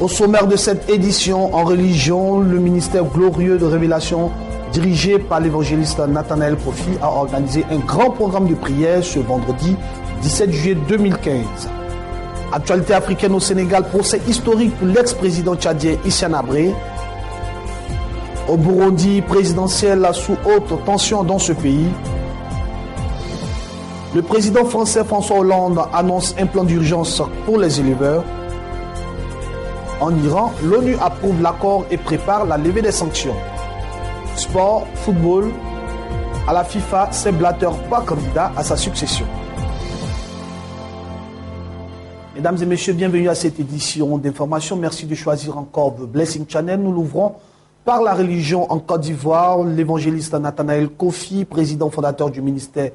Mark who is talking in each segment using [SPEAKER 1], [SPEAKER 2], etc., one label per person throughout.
[SPEAKER 1] Au sommaire de cette édition en religion, le ministère glorieux de Révélation, dirigé par l'évangéliste Nathanaël Kofi, a organisé un grand programme de prière ce vendredi 17 juillet 2015. Actualité africaine au Sénégal, procès historique pour l'ex-président tchadien Hissène Habré. Au Burundi, présidentielle sous haute tension dans ce pays. Le président français François Hollande annonce un plan d'urgence pour les éleveurs. En Iran, l'ONU approuve l'accord et prépare la levée des sanctions. Sport, football, à la FIFA, Sepp Blatter pas candidat à sa succession. Mesdames et messieurs, bienvenue à cette édition d'information. Merci de choisir encore The Blessing Channel. Nous l'ouvrons par la religion en Côte d'Ivoire. L'évangéliste Nathanaël Kofi, président fondateur du ministère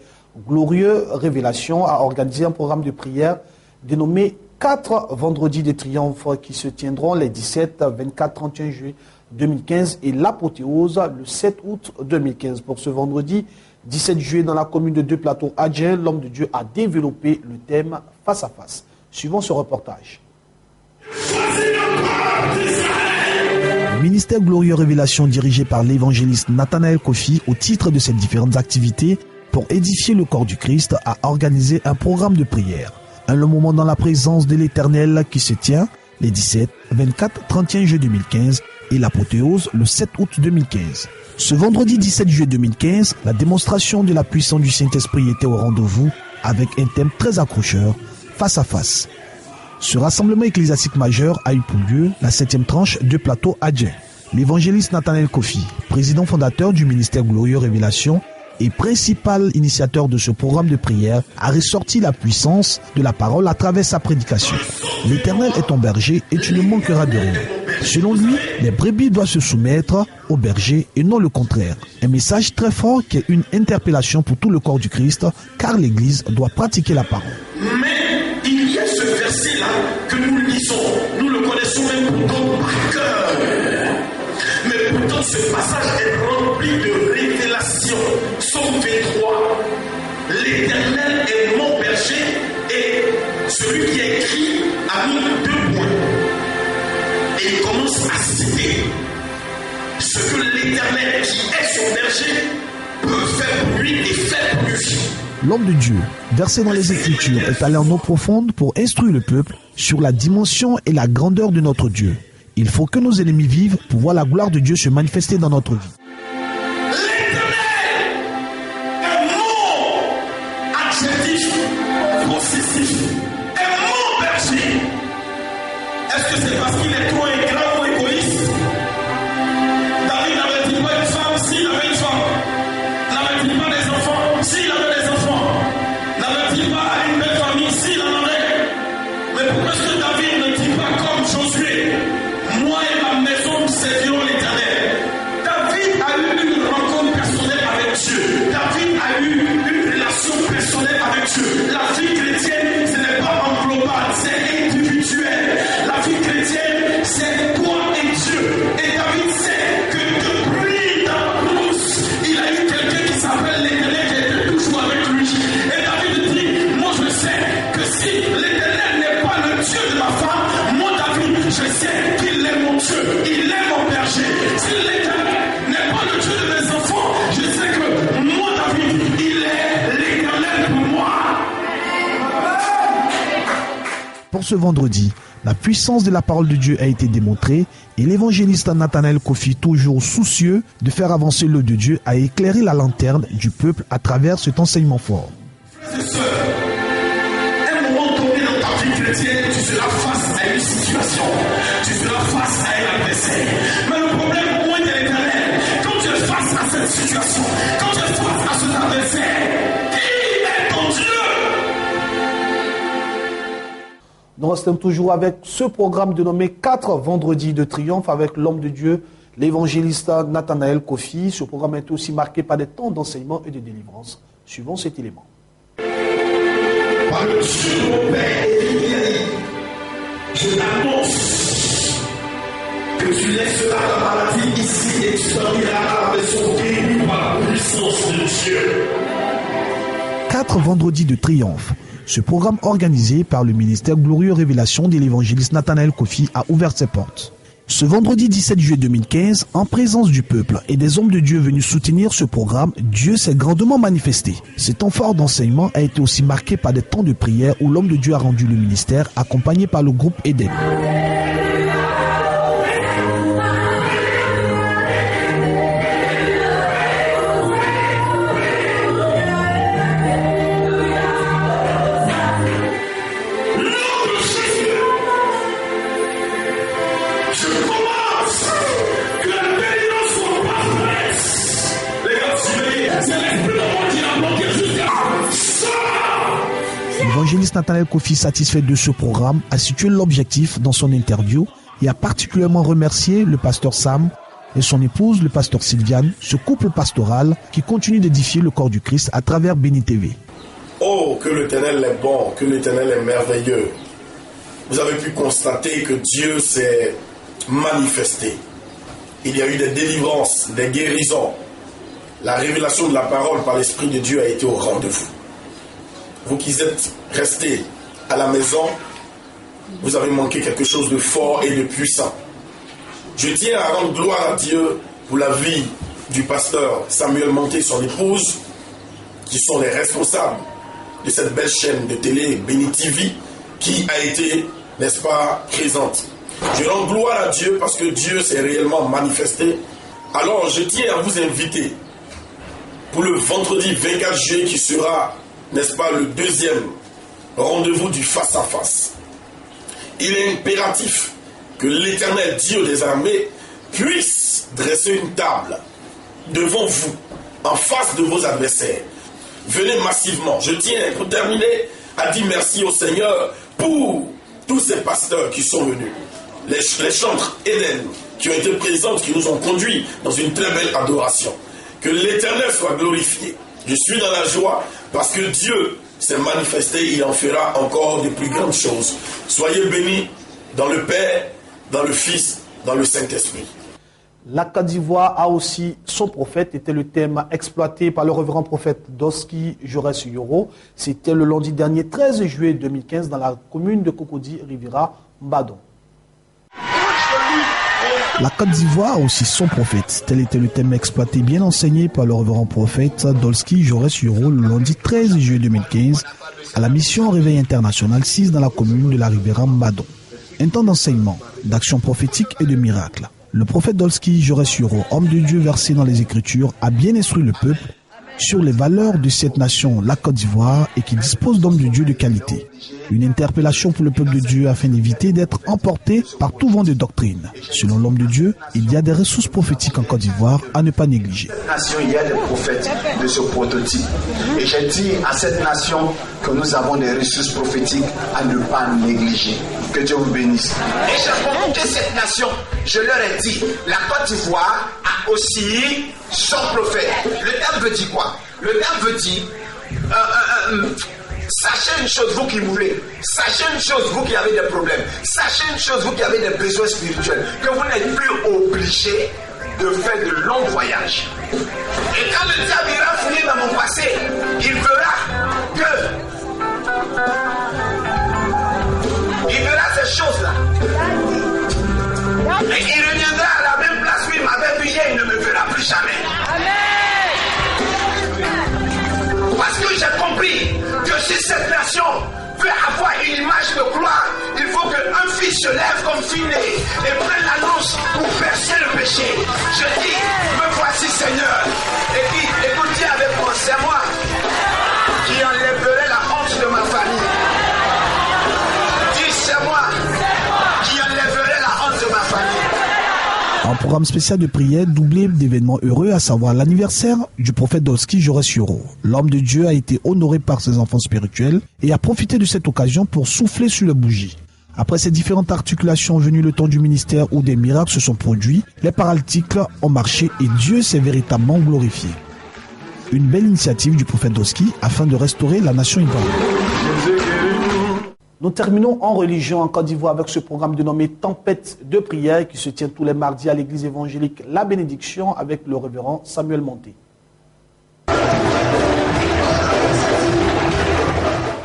[SPEAKER 1] glorieux Révélation, a organisé un programme de prière dénommé 4 vendredis de triomphe qui se tiendront les 17, 24, 31 juillet 2015 et l'apothéose le 7 août 2015. Pour ce vendredi 17 juillet, dans la commune de Deux-Plateaux, Adjien, l'homme de Dieu a développé le thème face à face. Suivons ce reportage. Le ministère glorieux Révélation, dirigé par l'évangéliste Nathanaël Kofi, au titre de ses différentes activités pour édifier le corps du Christ, a organisé un programme de prière. Un long moment dans la présence de l'Éternel qui se tient les 17, 24, 31 juillet 2015 et l'apothéose le 7 août 2015. Ce vendredi 17 juillet 2015, la démonstration de la puissance du Saint-Esprit était au rendez-vous avec un thème très accrocheur, face à face. Ce rassemblement ecclésiastique majeur a eu pour lieu la 7e tranche de Plateau Adjien. L'évangéliste Nathanaël Kofi, président fondateur du ministère glorieux Révélation, et principal initiateur de ce programme de prière, a ressorti la puissance de la parole à travers sa prédication. L'Éternel est ton berger et tu ne manqueras de rien. Selon lui, les brebis doivent se soumettre au berger et non le contraire. Un message très fort qui est une interpellation pour tout le corps du Christ, car l'Église doit pratiquer la parole.
[SPEAKER 2] Mais il y a ce verset-là que nous lisons, nous le connaissons même pourtant par cœur. Mais pourtant ce passage est rempli de révélations. Psaume 23, l'Éternel est mon berger et celui qui a écrit a mis 2 points. Et il commence à citer ce que l'Éternel qui est son berger peut faire pour lui et fait pour lui.
[SPEAKER 1] L'homme de Dieu, versé dans les Écritures, est allé en eau profonde pour instruire le peuple sur la dimension et la grandeur de notre Dieu. Il faut que nos ennemis vivent pour voir la gloire de Dieu se manifester dans notre vie.
[SPEAKER 2] Est-ce que c'est parce qu'il est trop ingrat ou égoïste? David n'avait-il pas une femme? S'il avait une femme. N'avait-il pas des enfants? S'il avait des enfants. N'avait-il pas une belle famille? S'il en avait. Mais pourquoi est-ce que David ne dit pas comme Josué? Moi et ma maison, nous servirons l'Éternel. David a eu une rencontre personnelle avec Dieu. David a eu une relation personnelle avec Dieu. La vie chrétienne, ce n'est pas en global, c'est individuel. La vie chrétienne, c'est toi et Dieu. Et David sait que depuis dans la brousse, il a eu quelqu'un qui s'appelle l'Éternel qui était toujours avec lui. Et David dit, moi je sais que si l'Éternel n'est pas le Dieu de ma femme, moi David, je sais qu'il est mon Dieu, il est mon berger. Si l'Éternel n'est pas le Dieu de mes enfants, je sais que moi David, il est l'Éternel pour moi.
[SPEAKER 1] Pour ce vendredi, la puissance de la parole de Dieu a été démontrée et l'évangéliste Nathanaël Kofi, toujours soucieux de faire avancer l'œuvre de Dieu, a éclairé la lanterne du peuple à travers cet enseignement fort.
[SPEAKER 2] Frères et sœurs, un moment donné dans ta vie chrétienne, tu seras face à une situation, tu seras face à un adversaire. Mais le problème, au moins de l'Éternel, quand tu es face à cette situation, quand tu es face à cet adversaire, qui est ton Dieu?
[SPEAKER 1] Nous restons toujours avec ce programme dénommé 4 vendredis de triomphe avec l'homme de Dieu, l'évangéliste Nathanaël Kofi. Ce programme est aussi marqué par des temps d'enseignement et de délivrance. Suivons cet élément.
[SPEAKER 2] Par le Dieu de mon Père Élie, je t'annonce que tu laisseras la maladie ici et tu sortiras à la maison guérie par la puissance de Dieu.
[SPEAKER 1] 4 vendredis de triomphe. Ce programme organisé par le ministère Glorieux Révélation de l'évangéliste Nathanaël Kofi a ouvert ses portes. Ce vendredi 17 juillet 2015, en présence du peuple et des hommes de Dieu venus soutenir ce programme, Dieu s'est grandement manifesté. Ce temps fort d'enseignement a été aussi marqué par des temps de prière où l'homme de Dieu a rendu le ministère, accompagné par le groupe Eden. L'évangéliste Nathanaël Kofi, satisfait de ce programme, a situé l'objectif dans son interview et a particulièrement remercié le pasteur Sam et son épouse, le pasteur Sylviane, ce couple pastoral qui continue d'édifier le corps du Christ à travers Béni TV.
[SPEAKER 2] Oh, que l'Éternel est bon, que l'Éternel est merveilleux. Vous avez pu constater que Dieu s'est manifesté. Il y a eu des délivrances, des guérisons. La révélation de la parole par l'Esprit de Dieu a été au rendez-vous. Vous qui êtes restés à la maison, vous avez manqué quelque chose de fort et de puissant. Je tiens à rendre gloire à Dieu pour la vie du pasteur Samuel Monté et son épouse, qui sont les responsables de cette belle chaîne de télé Béni TV, qui a été, n'est-ce pas, présente. Je rends gloire à Dieu parce que Dieu s'est réellement manifesté. Alors je tiens à vous inviter pour le vendredi 24 juillet qui sera, n'est-ce pas, le deuxième rendez-vous du face-à-face. Il est impératif que l'Éternel Dieu des armées puisse dresser une table devant vous, en face de vos adversaires. Venez massivement. Je tiens, pour terminer, à dire merci au Seigneur pour tous ces pasteurs qui sont venus. Les chantres Eden qui ont été présents, qui nous ont conduits dans une très belle adoration. Que l'Éternel soit glorifié. Je suis dans la joie parce que Dieu s'est manifesté, il en fera encore de plus grandes choses. Soyez bénis dans le Père, dans le Fils, dans le Saint-Esprit.
[SPEAKER 1] La Côte d'Ivoire a aussi son prophète, était le thème exploité par le révérend prophète Dolski Jaurès Yoro. C'était le lundi dernier 13 juillet 2015 dans la commune de Cocody, Riviera, Mbadon. La Côte d'Ivoire a aussi son prophète. Tel était le thème exploité bien enseigné par le révérend prophète Dolski Jaurès Yoro le lundi 13 juillet 2015 à la mission Réveil International 6 dans la commune de la Riviera Mbadon. Un temps d'enseignement, d'action prophétique et de miracles. Le prophète Dolski Jaurès Yoro, homme de Dieu versé dans les Écritures, a bien instruit le peuple sur les valeurs de cette nation, la Côte d'Ivoire, et qui dispose d'hommes de Dieu de qualité. Une interpellation pour le peuple de Dieu afin d'éviter d'être emporté par tout vent de doctrine. Selon l'homme de Dieu, il y a des ressources prophétiques en Côte d'Ivoire à ne pas négliger.
[SPEAKER 3] Cette nation, il y a des prophètes de ce prototype. Et j'ai dit à cette nation que nous avons des ressources prophétiques à ne pas négliger. Que Dieu vous bénisse. Et j'ai convoqué cette nation. Je leur ai dit, la Côte d'Ivoire a aussi son prophète. Le terme veut dire quoi? Le terme veut dire, sachez une chose, vous qui voulez. Sachez une chose, vous qui avez des problèmes. Sachez une chose, vous qui avez des besoins spirituels. Que vous n'êtes plus obligés de faire de longs voyages. Et quand le diable ira fouiller dans mon passé, il verra ces choses-là. Et il reviendra à la même place où il m'avait vu hier, il ne me verra plus jamais. Parce que j'ai compris que si cette nation veut avoir une image de gloire, il faut qu'un fils se lève comme Finé et prenne la lance pour percer le péché. Je dis, me voici Seigneur. Et puis, écoutez avec moi, c'est moi qui enlèverai la honte de ma famille. Dis, c'est moi qui enlèverai la honte de ma famille.
[SPEAKER 1] Un programme spécial de prière doublé d'événements heureux, à savoir l'anniversaire du prophète Dolski Jaurès Yoro. L'homme de Dieu a été honoré par ses enfants spirituels et a profité de cette occasion pour souffler sur la bougie. Après ces différentes articulations venues le temps du ministère où des miracles se sont produits, les paralytiques ont marché et Dieu s'est véritablement glorifié. Une belle initiative du prophète Dolski afin de restaurer la nation ivoirienne. Nous terminons en religion en Côte d'Ivoire avec ce programme dénommé Tempête de prière qui se tient tous les mardis à l'église évangélique La Bénédiction avec le révérend Samuel Monté.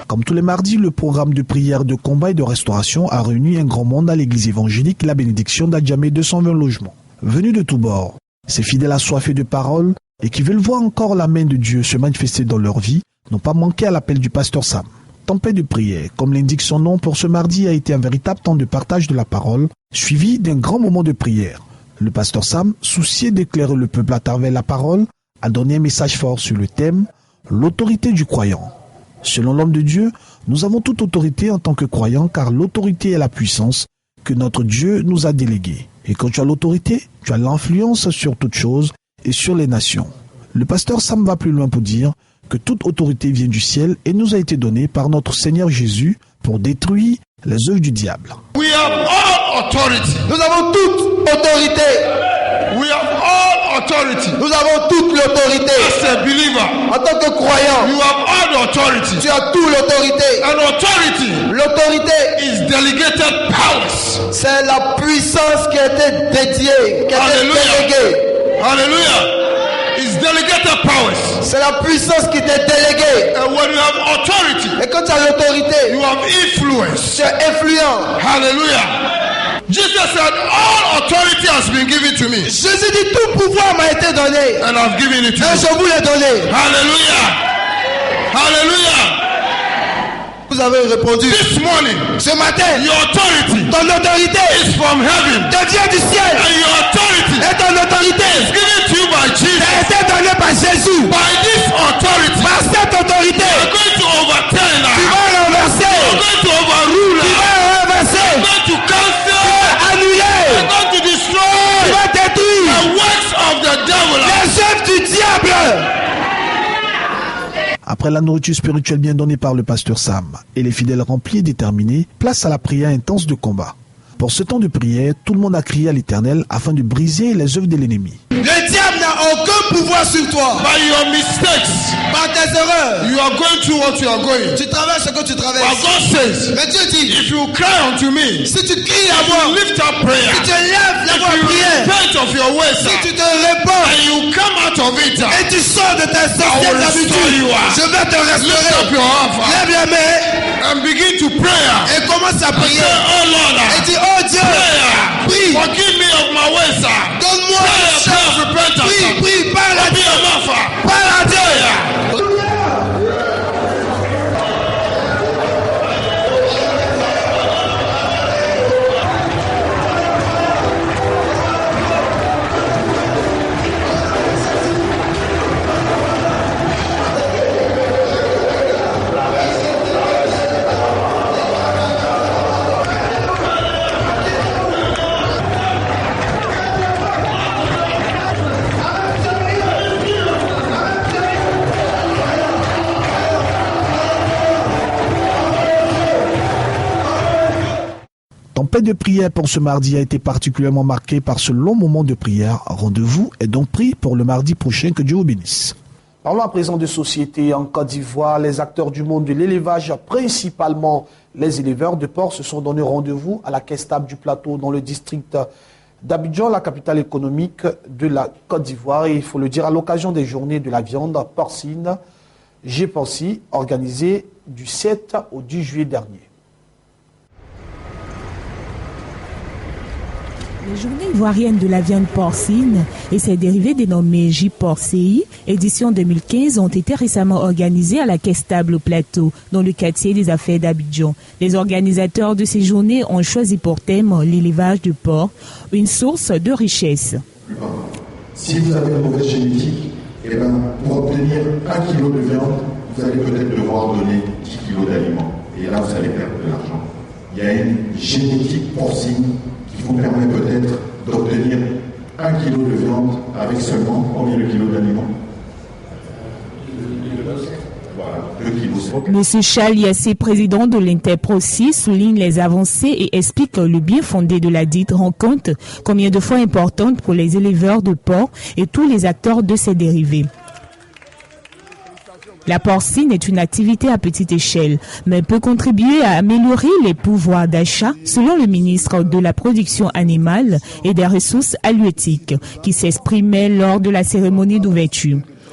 [SPEAKER 1] Comme tous les mardis, le programme de prière, de combat et de restauration a réuni un grand monde à l'église évangélique La Bénédiction d'Adjamé 220 logements. Venus de tous bords, ces fidèles assoiffés de parole et qui veulent voir encore la main de Dieu se manifester dans leur vie n'ont pas manqué à l'appel du pasteur Sam. Tempête de prière, comme l'indique son nom, pour ce mardi a été un véritable temps de partage de la parole, suivi d'un grand moment de prière. Le pasteur Sam, soucieux d'éclairer le peuple à travers la parole, a donné un message fort sur le thème « L'autorité du croyant ». Selon l'homme de Dieu, nous avons toute autorité en tant que croyants, car l'autorité est la puissance que notre Dieu nous a déléguée. Et quand tu as l'autorité, tu as l'influence sur toutes choses et sur les nations. Le pasteur Sam va plus loin pour dire que toute autorité vient du ciel et nous a été donnée par notre Seigneur Jésus pour détruire les œuvres du diable.
[SPEAKER 2] We have all authority.
[SPEAKER 4] Nous avons toute autorité.
[SPEAKER 2] We have all authority.
[SPEAKER 4] Nous avons toute l'autorité.
[SPEAKER 2] As a believer,
[SPEAKER 4] En tant que croyant,
[SPEAKER 2] you have all the authority.
[SPEAKER 4] tu as toute l'autorité.
[SPEAKER 2] And authority
[SPEAKER 4] L'autorité,
[SPEAKER 2] is delegated powers.
[SPEAKER 4] c'est la puissance qui a été dédiée, qui a été
[SPEAKER 2] Hallelujah.
[SPEAKER 4] déléguée.
[SPEAKER 2] Hallelujah. It's delegated powers.
[SPEAKER 4] C'est la puissance qui t'est déléguée.
[SPEAKER 2] And when you have authority,
[SPEAKER 4] Et quand tu as l'autorité,
[SPEAKER 2] you have influence.
[SPEAKER 4] tu es influent.
[SPEAKER 2] Hallelujah. Jesus said, all authority has been given to me.
[SPEAKER 4] Jésus dit, tout pouvoir m'a été donné.
[SPEAKER 2] And I've given it to
[SPEAKER 4] Et
[SPEAKER 2] you.
[SPEAKER 4] je vous l'ai donné.
[SPEAKER 2] Hallelujah. Hallelujah.
[SPEAKER 4] Vous avez répondu.
[SPEAKER 2] This morning,
[SPEAKER 4] Ce matin,
[SPEAKER 2] your authority
[SPEAKER 4] ton autorité
[SPEAKER 2] is from heaven.
[SPEAKER 4] te vient du ciel.
[SPEAKER 2] And your authority
[SPEAKER 4] Et ton autorité
[SPEAKER 2] is given to you by
[SPEAKER 4] t'a
[SPEAKER 2] Jesus.
[SPEAKER 4] été donnée par Jésus.
[SPEAKER 2] By this authority,
[SPEAKER 4] Par cette autorité,
[SPEAKER 2] you're going to overturn
[SPEAKER 4] tu
[SPEAKER 2] now.
[SPEAKER 4] vas renverser.
[SPEAKER 2] You're going to overrule
[SPEAKER 4] Tu
[SPEAKER 2] now.
[SPEAKER 4] vas renverser.
[SPEAKER 2] You're going to cancel.
[SPEAKER 4] Annuler.
[SPEAKER 2] You're going to
[SPEAKER 4] Tu
[SPEAKER 2] destroy
[SPEAKER 4] vas détruire
[SPEAKER 2] the works of the devil.
[SPEAKER 4] les œuvres du diable.
[SPEAKER 1] Après la nourriture spirituelle bien donnée par le pasteur Sam et les fidèles remplis et déterminés, place à la prière intense de combat. Pour ce temps de prière, tout le monde a crié à l'Éternel afin de briser les œuvres de l'ennemi.
[SPEAKER 4] Le diable n'a aucun pouvoir sur toi.
[SPEAKER 2] By your mistakes,
[SPEAKER 4] Par tes erreurs,
[SPEAKER 2] you are going through what you are going.
[SPEAKER 4] tu traverses ce que tu
[SPEAKER 2] But
[SPEAKER 4] traverses.
[SPEAKER 2] God says,
[SPEAKER 4] Mais Dieu dit,
[SPEAKER 2] if you cry unto me,
[SPEAKER 4] si tu cries à
[SPEAKER 2] if
[SPEAKER 4] moi,
[SPEAKER 2] you lift up prayer,
[SPEAKER 4] si tu lèves la
[SPEAKER 2] if
[SPEAKER 4] voix à
[SPEAKER 2] you
[SPEAKER 4] prière,
[SPEAKER 2] repent of your ways,
[SPEAKER 4] si tu te répands
[SPEAKER 2] and you come out of it,
[SPEAKER 4] et tu sors de tes
[SPEAKER 2] I will
[SPEAKER 4] anciennes
[SPEAKER 2] restore
[SPEAKER 4] habitudes,
[SPEAKER 2] you.
[SPEAKER 4] je vais te
[SPEAKER 2] Lift up
[SPEAKER 4] restaurer.
[SPEAKER 2] your hand
[SPEAKER 4] Lève la main
[SPEAKER 2] and begin to pray.
[SPEAKER 4] et commence à
[SPEAKER 2] Say,
[SPEAKER 4] prier.
[SPEAKER 2] oh Lord,
[SPEAKER 4] Et dis, oh Dieu, prie,
[SPEAKER 2] forgive me of my ways.
[SPEAKER 4] donne-moi
[SPEAKER 2] Pray
[SPEAKER 4] une
[SPEAKER 2] a prayer of
[SPEAKER 4] chance.
[SPEAKER 2] repentance.
[SPEAKER 4] Prie, prie, parle à
[SPEAKER 2] Open
[SPEAKER 4] Dieu.
[SPEAKER 2] your mouth.
[SPEAKER 4] Parle à Dieu.
[SPEAKER 1] Tempête de prière pour ce mardi a été particulièrement marquée par ce long moment de prière. Rendez-vous est donc pris pour le mardi prochain. Que Dieu vous bénisse. Parlons à présent de société en Côte d'Ivoire. Les acteurs du monde de l'élevage, principalement les éleveurs de porc, se sont donné rendez-vous à la caisse stable du plateau dans le district d'Abidjan, la capitale économique de la Côte d'Ivoire. Et il faut le dire, à l'occasion des journées de la viande porcine, GPORCI, organisées du 7 au 10 juillet dernier.
[SPEAKER 5] Les journées ivoiriennes de la viande porcine et ses dérivés dénommés JPORCI, édition 2015, ont été récemment organisées à la caisse stable au plateau, dans le quartier des affaires d'Abidjan. Les organisateurs de ces journées ont choisi pour thème l'élevage de porc, une source de richesse.
[SPEAKER 6] Si vous avez une mauvaise génétique, pour obtenir 1 kg de viande, vous allez peut-être devoir donner 10 kg d'aliments. Et là, vous allez perdre de l'argent. Il y a une génétique porcine qui vous permet peut-être d'obtenir 1 kg de viande avec seulement combien de kilos d'aliments? Voilà, 2 kg.
[SPEAKER 5] Monsieur Charles Yassé, président de l'Interproci, souligne les avancées et explique le bien fondé de la dite rencontre, combien de fois importante pour les éleveurs de porc et tous les acteurs de ces dérivés. La porcine est une activité à petite échelle, mais peut contribuer à améliorer les pouvoirs d'achat, selon le ministre de la Production animale et des ressources halieutiques, qui s'exprimait lors de la cérémonie d'ouverture.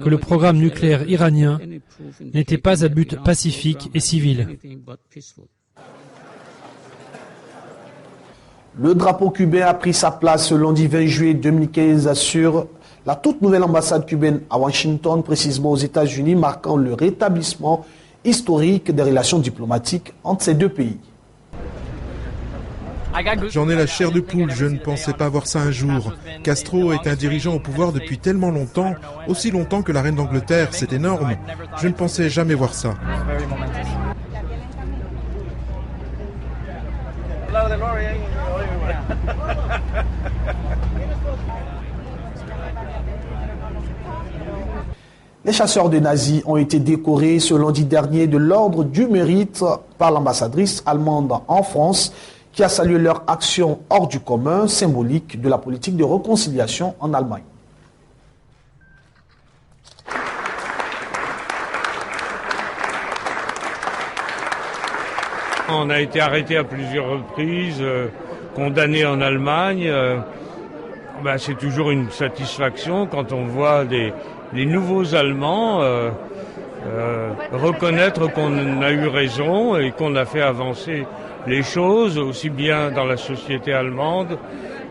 [SPEAKER 7] que le programme nucléaire iranien n'était pas à but pacifique et civil.
[SPEAKER 1] Le drapeau cubain a pris sa place ce lundi 20 juillet 2015 sur la toute nouvelle ambassade cubaine à Washington, précisément aux États-Unis, marquant le rétablissement historique des relations diplomatiques entre ces deux pays.
[SPEAKER 8] J'en ai la chair de poule, je ne pensais pas voir ça un jour. Castro est un dirigeant au pouvoir depuis tellement longtemps, aussi longtemps que la reine d'Angleterre, c'est énorme. Je ne pensais jamais voir ça.
[SPEAKER 1] Les chasseurs de nazis ont été décorés ce lundi dernier de l'Ordre du Mérite par l'ambassadrice allemande en France, qui a salué leur action hors du commun, symbolique de la politique de réconciliation en Allemagne.
[SPEAKER 9] On a été arrêté à plusieurs reprises, condamné en Allemagne. C'est toujours une satisfaction quand on voit les nouveaux Allemands reconnaître qu'on a eu raison et qu'on a fait avancer les choses, aussi bien dans la société allemande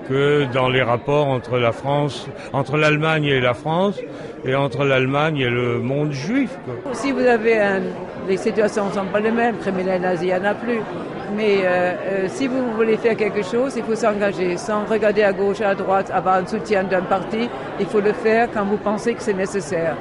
[SPEAKER 9] que dans les rapports entre la France, entre l'Allemagne et la France, et entre l'Allemagne et le monde juif.
[SPEAKER 10] Si vous avez les situations ne sont pas les mêmes, criminels nazis, il n'y en a plus. Mais si vous voulez faire quelque chose, il faut s'engager, sans regarder à gauche et à droite, avoir un soutien d'un parti. Il faut le faire quand vous pensez que c'est nécessaire.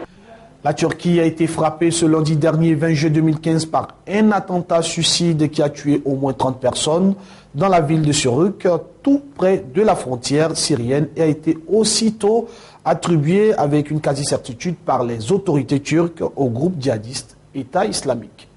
[SPEAKER 1] La Turquie a été frappée ce lundi dernier, 20 juillet 2015, par un attentat suicide qui a tué au moins 30 personnes dans la ville de Suruk, tout près de la frontière syrienne, et a été aussitôt attribué avec une quasi-certitude par les autorités turques au groupe djihadiste État islamique.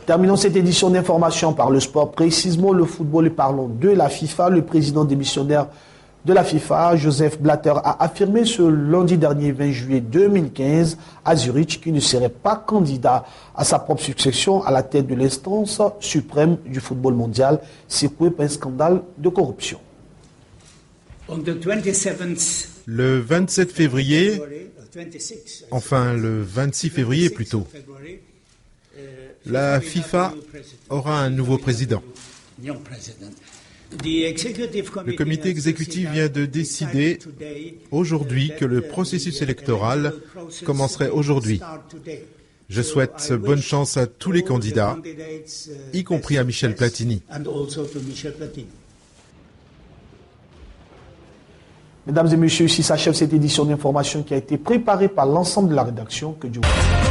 [SPEAKER 1] Terminons cette édition d'information par le sport, précisément le football, et parlons de la FIFA. Le président démissionnaire de la FIFA, Joseph Blatter, a affirmé ce lundi dernier 20 juillet 2015 à Zurich qu'il ne serait pas candidat à sa propre succession à la tête de l'instance suprême du football mondial, secouée par un scandale de corruption.
[SPEAKER 8] Le 27 février, enfin le 26 février plutôt, la FIFA aura un nouveau président. Le comité exécutif vient de décider aujourd'hui que le processus électoral commencerait aujourd'hui. Je souhaite bonne chance à tous les candidats, y compris à Michel Platini.
[SPEAKER 1] Mesdames et messieurs, ici s'achève cette édition d'information qui a été préparée par l'ensemble de la rédaction. Que Dieu vous bénisse.